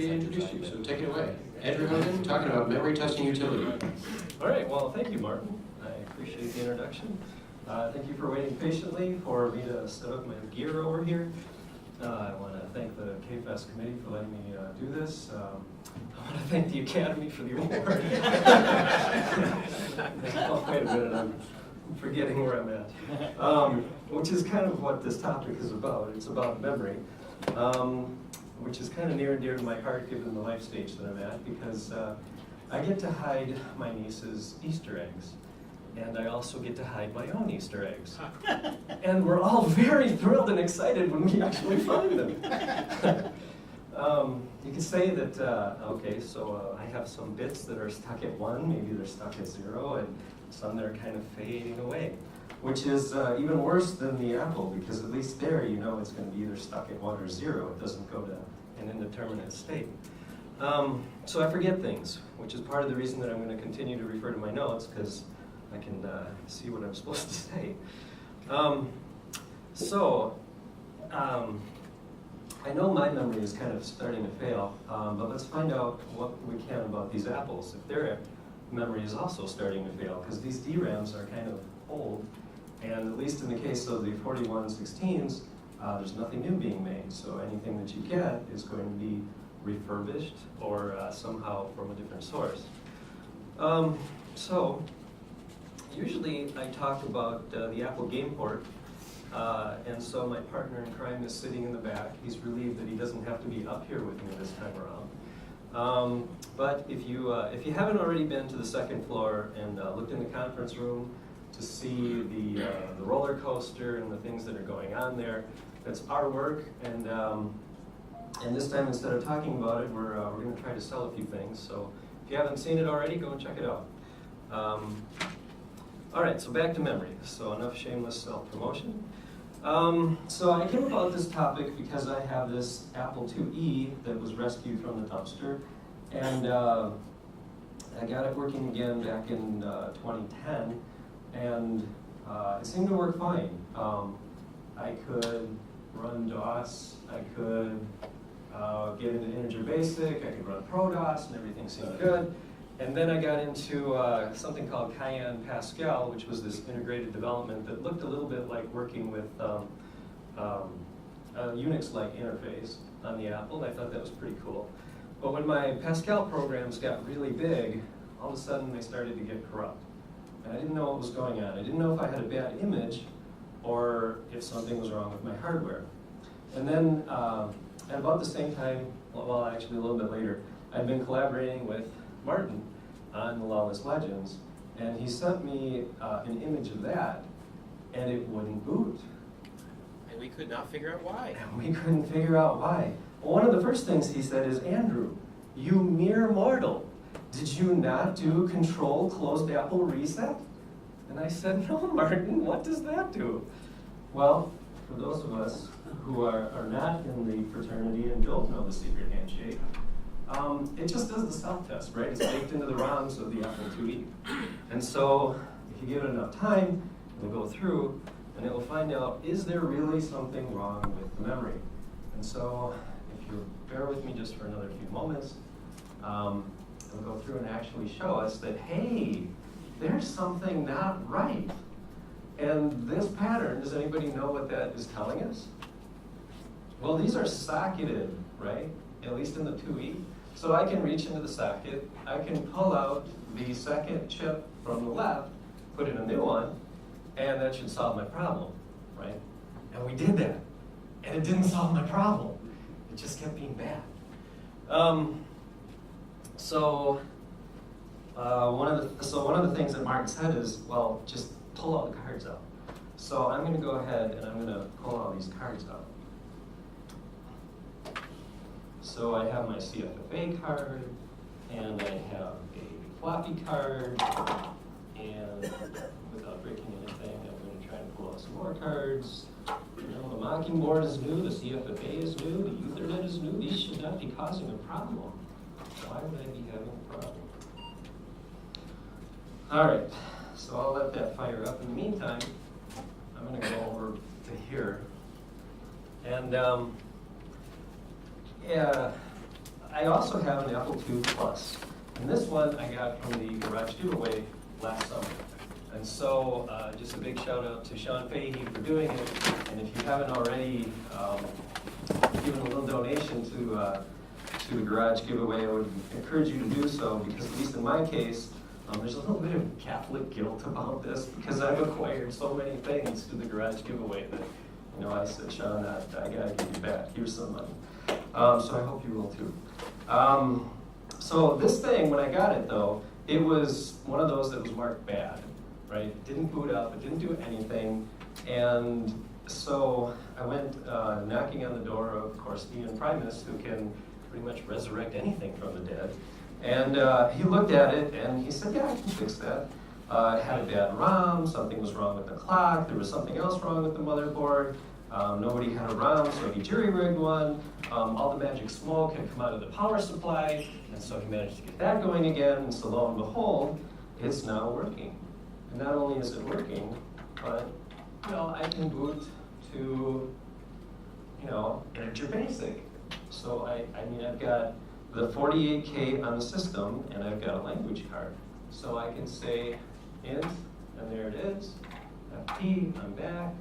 be introduced to you, so take it away. Andrew Hogan, talking about memory testing utility. All right, well, thank you, Martin. I appreciate the introduction. Thank you for waiting patiently for me to set up my gear over here. I want to thank the K-Fest committee for letting me do this. I want to thank the Academy for the award. Oh, wait a minute, I'm forgetting where I'm at. Which is kind of what this topic is about. It's about memory, which is kind of near and dear to my heart given the life stage that I'm at, because I get to hide my niece's Easter eggs. And I also get to hide my own Easter eggs. And we're all very thrilled and excited when we actually find them. You could say that, okay, so I have some bits that are stuck at 1, maybe they're stuck at 0, and some that are kind of fading away, which is even worse than the apple, because at least there you know it's going to be either stuck at 1 or 0. It doesn't go to an indeterminate state. So I forget things, which is part of the reason that I'm going to continue to refer to my notes, because I can see what I'm supposed to say. I know my memory is kind of starting to fail, but let's find out what we can about these apples, if their memory is also starting to fail, because these DRAMs are kind of old, and at least in the case of the 4116s, there's nothing new being made, so anything that you get is going to be refurbished or somehow from a different source. Usually I talk about the Apple game port, and so my partner in crime is sitting in the back. He's relieved that he doesn't have to be up here with me this time around. But if you haven't already been to the second floor and looked in the conference room to see the roller coaster and the things that are going on there, that's our work. And this time, instead of talking about it, we're going to try to sell a few things. So if you haven't seen it already, go and check it out. All right, so back to memory. So enough shameless self-promotion. So I came about this topic because I have this Apple IIe that was rescued from the dumpster, and I got it working again back in 2010, and it seemed to work fine. I could run DOS, I could get into Integer Basic, I could run ProDOS, and everything seemed good. And then I got into something called Cayenne Pascal, which was this integrated development that looked a little bit like working with a Unix-like interface on the Apple, and I thought that was pretty cool. But when my Pascal programs got really big, all of a sudden they started to get corrupt. And I didn't know what was going on. I didn't know if I had a bad image or if something was wrong with my hardware. And then at about the same time, well actually a little bit later, I'd been collaborating with Martin on the Lawless Legends, and he sent me an image of that, and it wouldn't boot. And we could not figure out why. And we couldn't figure out why. Well, one of the first things he said is, Andrew, you mere mortal, did you not do control closed Apple reset? And I said, no, Martin, what does that do? Well, for those of us who are not in the fraternity and don't know the secret handshake, it just does the self-test, right? It's baked into the ROMs of the Apple IIe. And so if you give it enough time, it'll go through and it will find out, is there really something wrong with the memory? And so if you bear with me just for another few moments, it'll go through and actually show us that, hey, there's something not right. And this pattern, does anybody know what that is telling us? Well, these are socketed, right? At least in the IIe. So I can reach into the socket, I can pull out the second chip from the left, put in a new one, and that should solve my problem, right? And we did that, and it didn't solve my problem. It just kept being bad. One of the things that Martin said is, well, just pull all the cards out. So I'm going to go ahead and I'm going to pull all these cards out. So I have my CFFA card, and I have a floppy card, and without breaking anything, I'm going to try and pull out some more cards. You know, the Mockingboard is new, the CFFA is new, the Ethernet is new. These should not be causing a problem. Why would I be having a problem? All right, so I'll let that fire up. In the meantime, I'm going to go over to here. And I also have an Apple II Plus. And this one I got from the garage giveaway last summer. And so just a big shout out to Sean Fahey for doing it. And if you haven't already given a little donation to the garage giveaway, I would encourage you to do so, because at least in my case, there's a little bit of Catholic guilt about this, because I've acquired so many things through the garage giveaway that, you know, I said, Sean, I gotta give you back. Here's some money. So I hope you will too. So this thing, when I got it though, it was one of those that was marked bad, right? It didn't boot up, it didn't do anything. And so I went knocking on the door of course, Ian Primus, who can pretty much resurrect anything from the dead. And he looked at it and he said, yeah, I can fix that. It had a bad ROM, something was wrong with the clock, there was something else wrong with the motherboard. Nobody had a ROM, so he jury-rigged one. All the magic smoke had come out of the power supply, and so he managed to get that going again, and so lo and behold, it's now working. And not only is it working, but, you know, I can boot to, you know, Integer Basic. So I mean, I've got the 48K on the system, and I've got a language card. So I can say int, and there it is, FT, I'm back.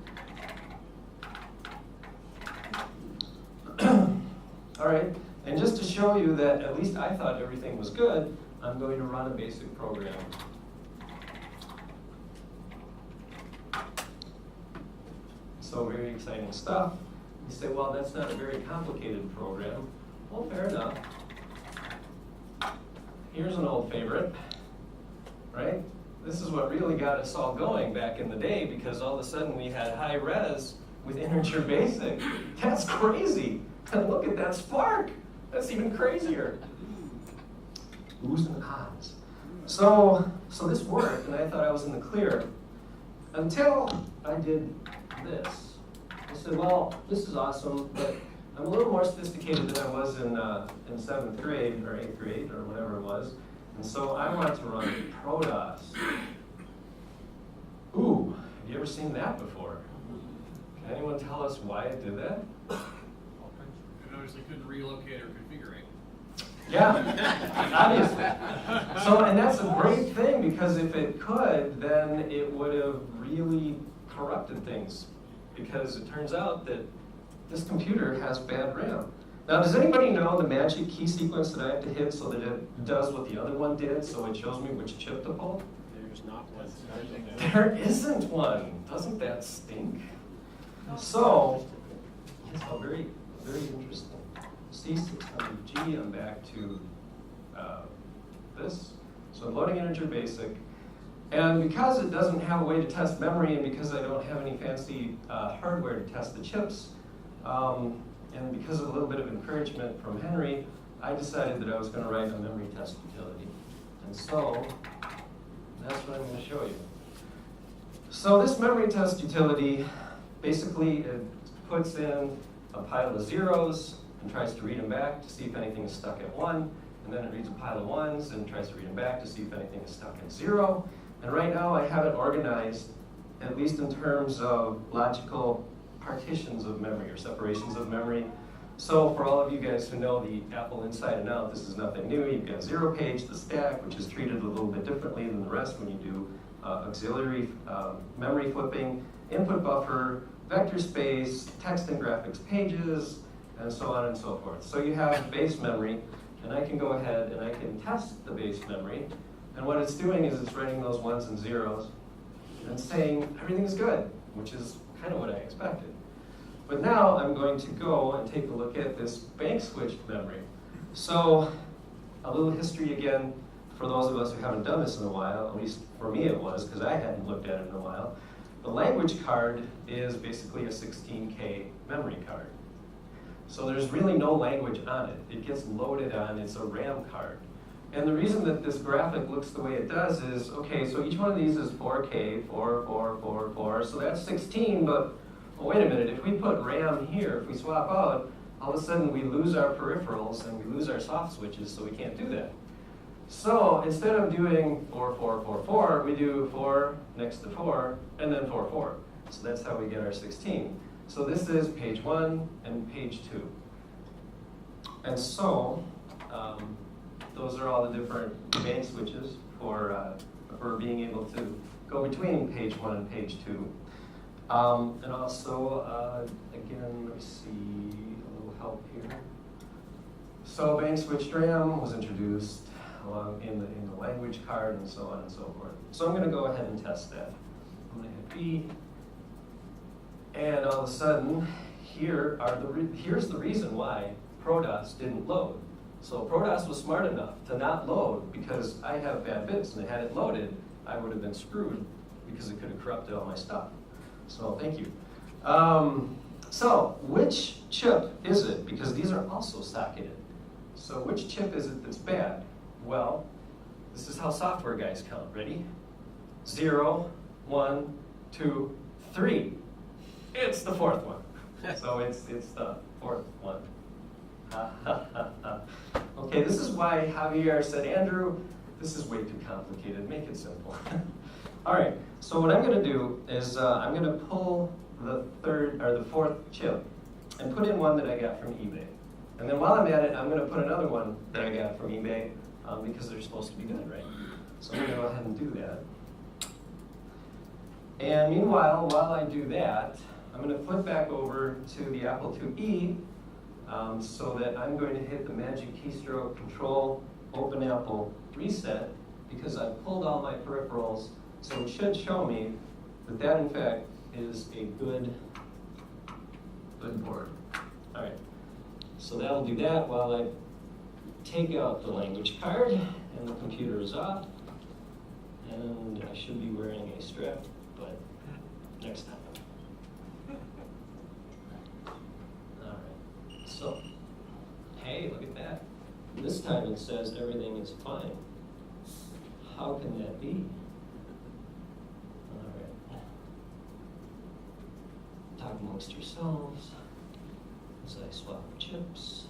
All right, and just to show you that at least I thought everything was good, I'm going to run a basic program. So very exciting stuff. You say, well, that's not a very complicated program. Well, fair enough. Here's an old favorite, right? This is what really got us all going back in the day, because all of a sudden we had high res with integer basic. That's crazy. And look at that spark. That's even crazier. Oohs and ahs. So this worked, and I thought I was in the clear until I did this. I said, well, this is awesome, but I'm a little more sophisticated than I was in 7th grade or 8th grade or whatever it was. And so I want to run ProDOS. Ooh, have you ever seen that before? Can anyone tell us why it did that? I noticed they couldn't relocate or configure it. Yeah, obviously. So, and that's a great thing, because if it could, then it would have really corrupted things. Because it turns out that this computer has bad RAM. Now, does anybody know the magic key sequence that I have to hit so that it does what the other one did, so it shows me which chip to pull? There's not one. There isn't one. Doesn't that stink? So, it's all very, very interesting. C600G, I'm back to this. So I'm loading integer basic. And because it doesn't have a way to test memory, and because I don't have any fancy hardware to test the chips, and because of a little bit of encouragement from Henry, I decided that I was going to write a memory test utility. And so that's what I'm going to show you. So this memory test utility, basically it puts in a pile of zeros and tries to read them back to see if anything is stuck at 1. And then it reads a pile of 1s and tries to read them back to see if anything is stuck at 0. And right now I have it organized, at least in terms of logical partitions of memory or separations of memory. So for all of you guys who know the Apple inside and out, this is nothing new. You've got 0 page, the stack, which is treated a little bit differently than the rest when you do auxiliary memory flipping, input buffer, vector space, text and graphics pages, and so on and so forth. So you have base memory, and I can go ahead and I can test the base memory. And what it's doing is it's writing those 1s and 0s and saying everything is good, which is kind of what I expected. But now I'm going to go and take a look at this bank switch memory. So a little history again for those of us who haven't done this in a while, at least for me it was, because I hadn't looked at it in a while. The language card is basically a 16K memory card. So there's really no language on it. It gets loaded on, it's a RAM card. And the reason that this graphic looks the way it does is, okay, so each one of these is 4K, 4, 4, 4, 4, so that's 16, but well, wait a minute, if we put RAM here, if we swap out, all of a sudden we lose our peripherals and we lose our soft switches, so we can't do that. So instead of doing 4, 4, 4, 4, we do 4 next to 4, and then 4, 4. So that's how we get our 16. So this is page 1 and page 2. And so Those are all the different bank switches for being able to go between page 1 and page 2. And also, again, let me see, a little help here. So bank switch DRAM was introduced along in the language card and so on and so forth. So I'm going to go ahead and test that. I'm going to hit B, and all of a sudden, here's the reason why ProDOS didn't load. So ProDOS was smart enough to not load because I have bad bits, and had it loaded, I would have been screwed because it could have corrupted all my stuff. So thank you. So which chip is it? Because these are also socketed. So which chip is it that's bad? Well, this is how software guys count. Ready? 0, 1, 2, 3. It's the fourth one. So it's the fourth one. Okay, this is why Javier said, Andrew, this is way too complicated. Make it simple. All right, so what I'm going to do is I'm going to pull the fourth chip and put in one that I got from eBay. And then while I'm at it, I'm going to put another one that I got from eBay because they're supposed to be good, right? So I'm going to go ahead and do that. And meanwhile, while I do that, I'm going to flip back over to the Apple IIe so that I'm going to hit the magic keystroke control open Apple reset because I've pulled all my peripherals. So it should show me that in fact is a good board. All right, so that'll do that while I take out the language card and the computer is off. And I should be wearing a strap, but next time. All right, so, hey, look at that. This time it says everything is fine. How can that be? All right. Talk amongst yourselves as I swap chips.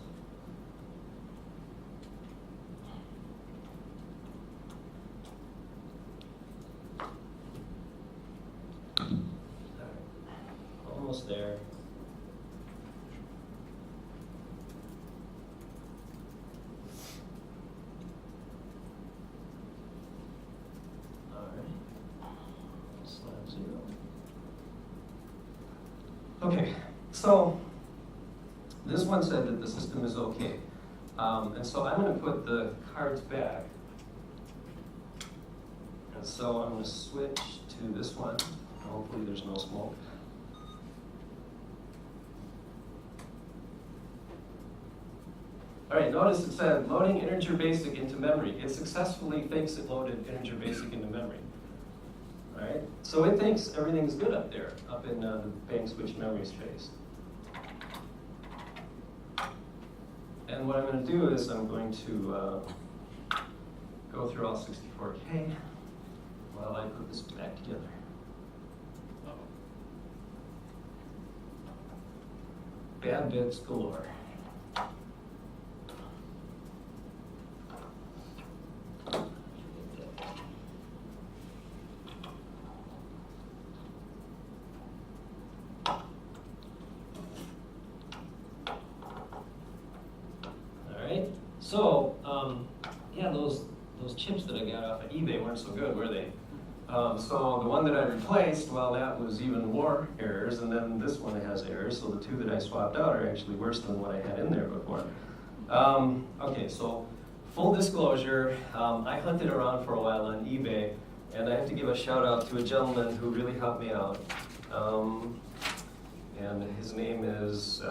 All right. Almost there. Okay, so this one said that the system is okay. And so I'm going to put the cards back. And so I'm going to switch to this one. Hopefully there's no smoke. All right, notice it said loading integer basic into memory. It successfully thinks it loaded integer basic into memory. All right, so it thinks everything's good up there, up in the bank switch memory space. And what I'm going to do is I'm going to go through all 64K while I put this back together. Bad bits galore. So, yeah, those chips that I got off of eBay weren't so good, were they? So the one that I replaced, well, that was even more errors, and then this one has errors, so the two that I swapped out are actually worse than what I had in there before. Okay, so full disclosure, I hunted around for a while on eBay, and I have to give a shout out to a gentleman who really helped me out. And his name is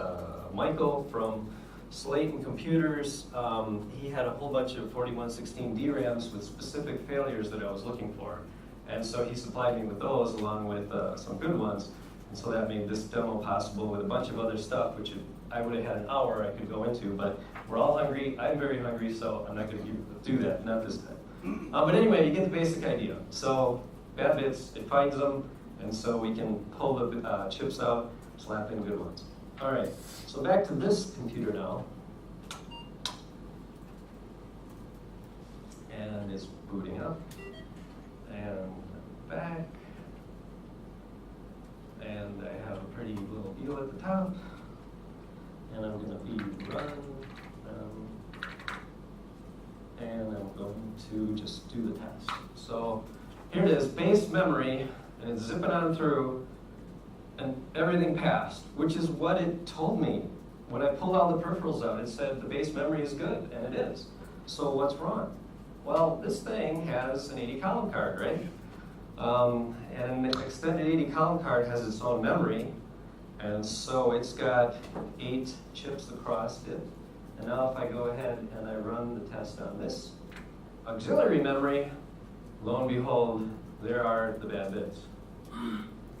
Michael from Slayton Computers. He had a whole bunch of 4116 DRAMs with specific failures that I was looking for. And so he supplied me with those along with some good ones. And so that made this demo possible with a bunch of other stuff, which I would have had an hour I could go into, but we're all hungry. I'm very hungry, so I'm not going to do that, not this time. But anyway, you get the basic idea. So bad bits, it finds them, and so we can pull the chips out, slap in good ones. All right, so back to this computer now. And it's booting up. And back. And I have a pretty little deal at the top. And I'm going to be run. to just do the test. So here it is, base memory, and it's zipping on through, and everything passed, which is what it told me. When I pulled all the peripherals out, it said the base memory is good, and it is. So what's wrong? Well, this thing has an 80 column card, right? And an extended 80 column card has its own memory, and so it's got 8 chips across it. And now if I go ahead and I run the test on this auxiliary memory, lo and behold, there are the bad bits.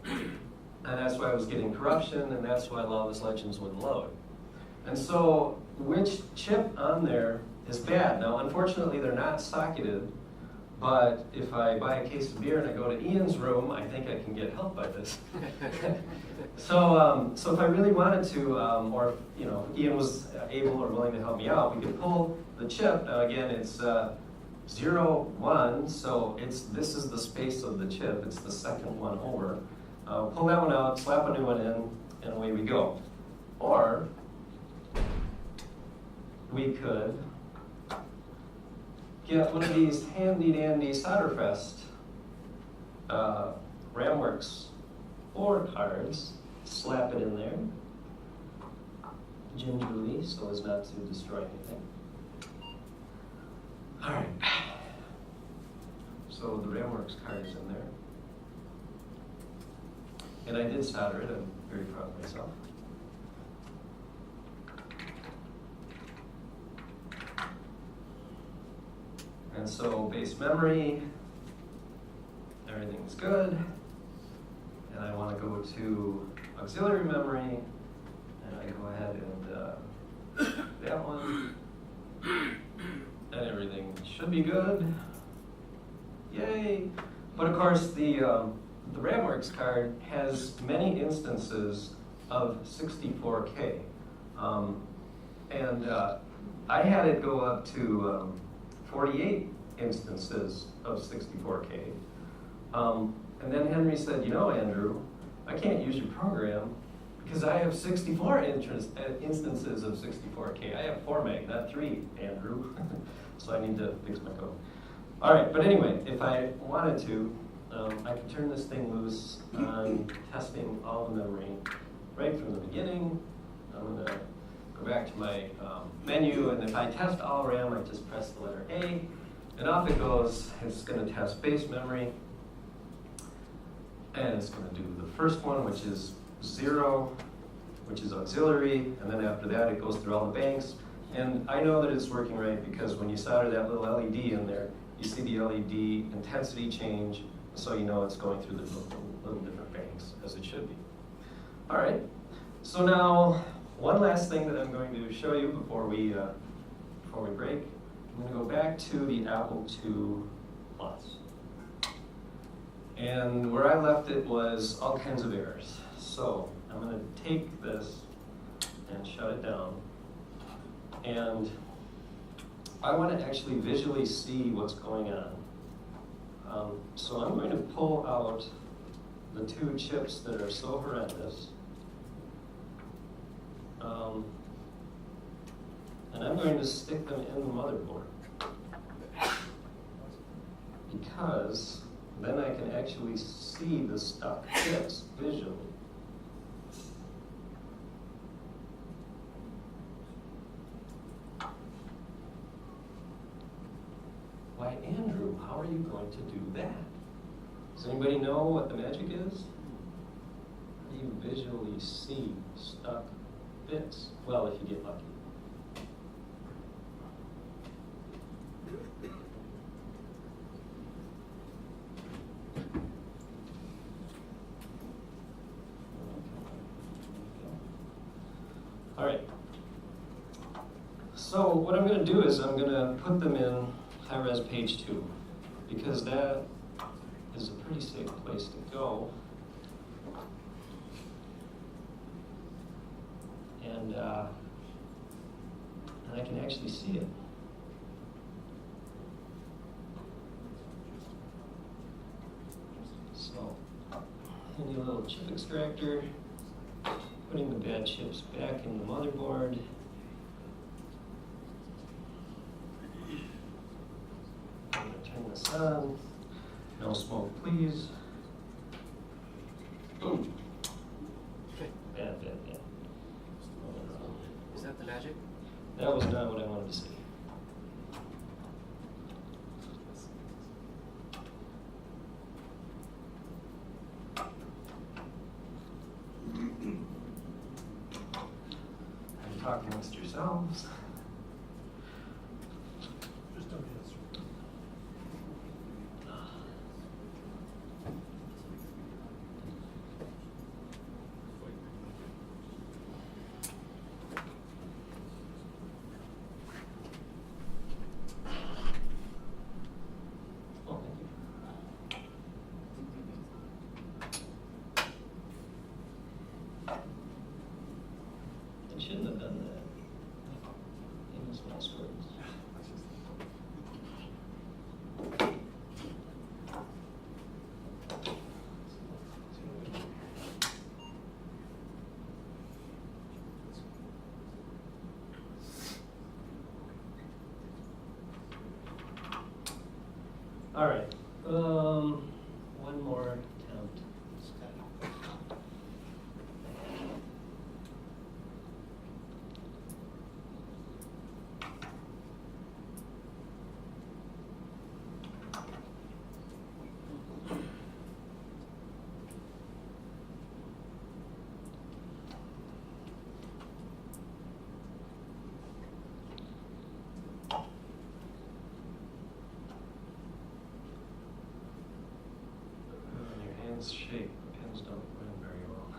And that's why I was getting corruption, and that's why Lawless Legends wouldn't load. And so, which chip on there is bad? Now, unfortunately, they're not socketed, but if I buy a case of beer and I go to Ian's room, I think I can get help by this. So if I really wanted to, or you know, Ian was able or willing to help me out, we could pull the chip. Now again, it's 0, 1, so this is the space of the chip. It's the second one over. Pull that one out, slap a new one in, and away we go. Or we could get one of these handy-dandy Solderfest RamWorks board cards, slap it in there, gingerly, so as not to destroy anything. All right. So the RamWorks card is in there. And I did solder it, I'm very proud of myself. And so base memory, everything's good. And I want to go to auxiliary memory, and I go ahead and that one, and everything should be good. Yay! But of course, the RamWorks card has many instances of 64K, and I had it go up to 48 instances of 64K. And then Henry said, you know, Andrew, I can't use your program because I have 64 instances of 64K. I have 4 meg, not 3, Andrew. So I need to fix my code. All right, but anyway, if I wanted to, I could turn this thing loose on testing all the memory right from the beginning. I'm going to go back to my menu, and if I test all RAM, I just press the letter A, and off it goes. It's going to test base memory, and it's going to do the first one, which is 0, which is auxiliary, and then after that it goes through all the banks. And I know that it's working right because when you solder that little LED in there, you see the LED intensity change, so you know it's going through the little different banks, as it should be. All right, so now one last thing that I'm going to show you before we break. I'm going to go back to the Apple II Plus. And where I left it was all kinds of errors. So I'm going to take this and shut it down. And I want to actually visually see what's going on. So I'm going to pull out the 2 chips that are so horrendous. And I'm going to stick them in the motherboard. Because then I can actually see the stuck chips visually. Why, Andrew, how are you going to do that? Does anybody know what the magic is? How do you visually see stuck bits? Well, if you get lucky. All right. So what I'm going to do is I'm going to put them in high-res page 2 because that is a pretty safe place to go. And I can actually see it. So, handy little chip extractor, putting the bad chips back in the motherboard. No smoke, please. Boom. Bad. Is that the magic? That was not what I wanted to see. Talk amongst yourselves. Just don't answer. Oh, thank you. I shouldn't have done that. In small squares. All right. One more attempt. Your hands shake. Pens don't win very well.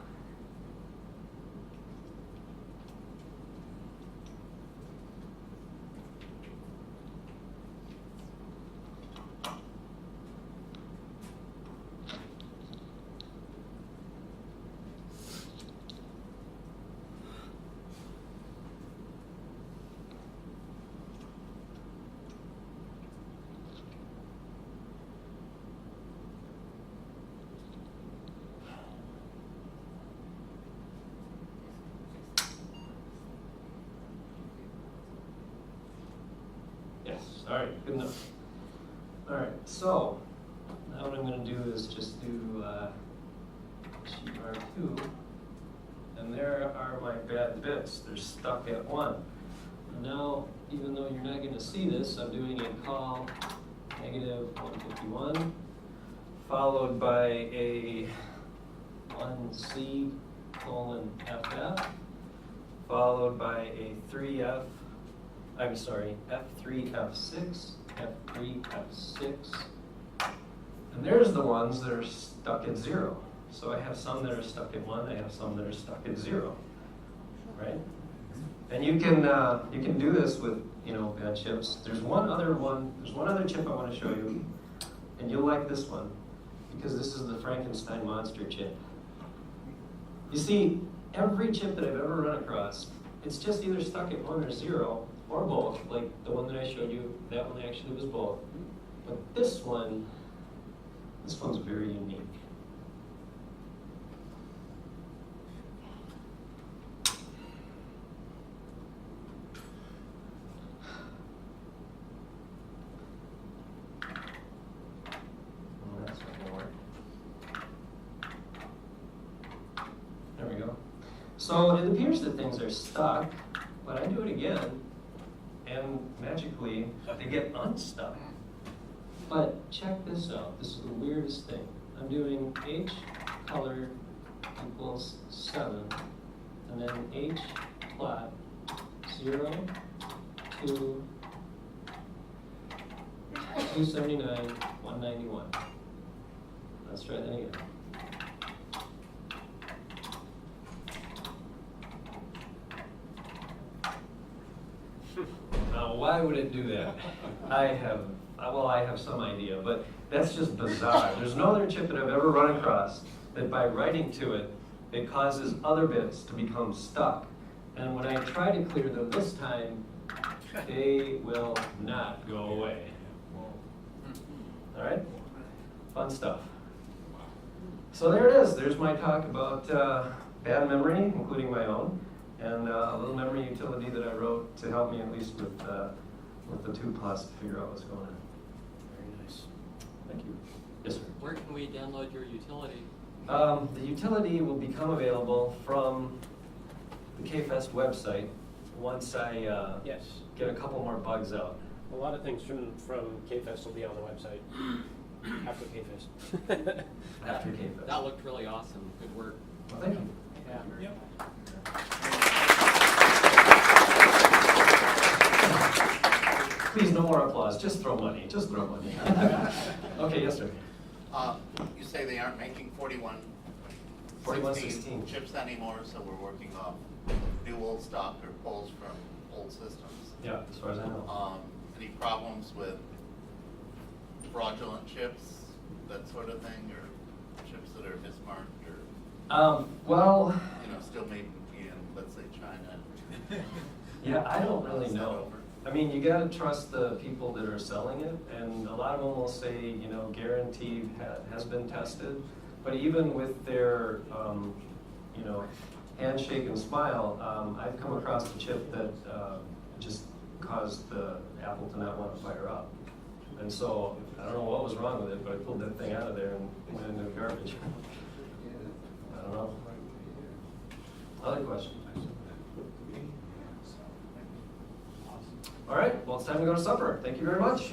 Yes, all right, good enough. All right, so now what I'm going to do is just do sheet R2, and there are my bad bits. They're stuck at 1. And now, even though you're not going to see this, I'm doing a call -151, followed by a 1C colon FF, followed by a 3F. I'm sorry, F3, F6, F3, F6. And there's the ones that are stuck at 0. So I have some that are stuck at 1, I have some that are stuck at 0, right? And you can do this with, bad chips. There's one other chip I want to show you, and you'll like this one, because this is the Frankenstein monster chip. You see, every chip that I've ever run across, it's just either stuck at 1 or 0, or both, like the one that I showed you, that one actually was both. But this one's very unique. Oh, that's not gonna work. There we go. So it appears that things are stuck, but I do it again, and magically they get unstuck. But check this out. This is the weirdest thing. I'm doing H color equals 7, and then H plot 0, 2, 279, 191. Let's try that again. Now, why would it do that? I have some idea, but that's just bizarre. There's no other chip that I've ever run across that by writing to it, it causes other bits to become stuck. And when I try to clear them this time, they will not go away. All right? Fun stuff. So there it is. There's my talk about bad memory, including my own, and a little memory utility that I wrote to help me at least with the 2+ to figure out what's going on. Very nice. Thank you. Yes, sir. Where can we download your utility? The utility will become available from the K-Fest website once I Yes. get a couple more bugs out. A lot of things from K-Fest will be on the website after K-Fest. After K-Fest. That looked really awesome. Good work. Well, thank you. Yeah. Please, no more applause. Just throw money. Just throw money. Okay, yes, sir. You say they aren't making 4116 chips anymore, so we're working off new old stock or pulls from old systems. Yeah, as far as I know. Any problems with fraudulent chips, that sort of thing, or chips that are mismarked, or Well, still made in, let's say, China? yeah, I don't really Is that know. over? I mean, you gotta trust the people that are selling it, and a lot of them will say, guaranteed, has been tested. But even with their, handshake and smile, I've come across a chip that just caused the Apple to not want to fire up. And so, I don't know what was wrong with it, but I pulled that thing out of there and went into the garbage. I don't know. Other questions? All right, well, it's time to go to supper. Thank you very much.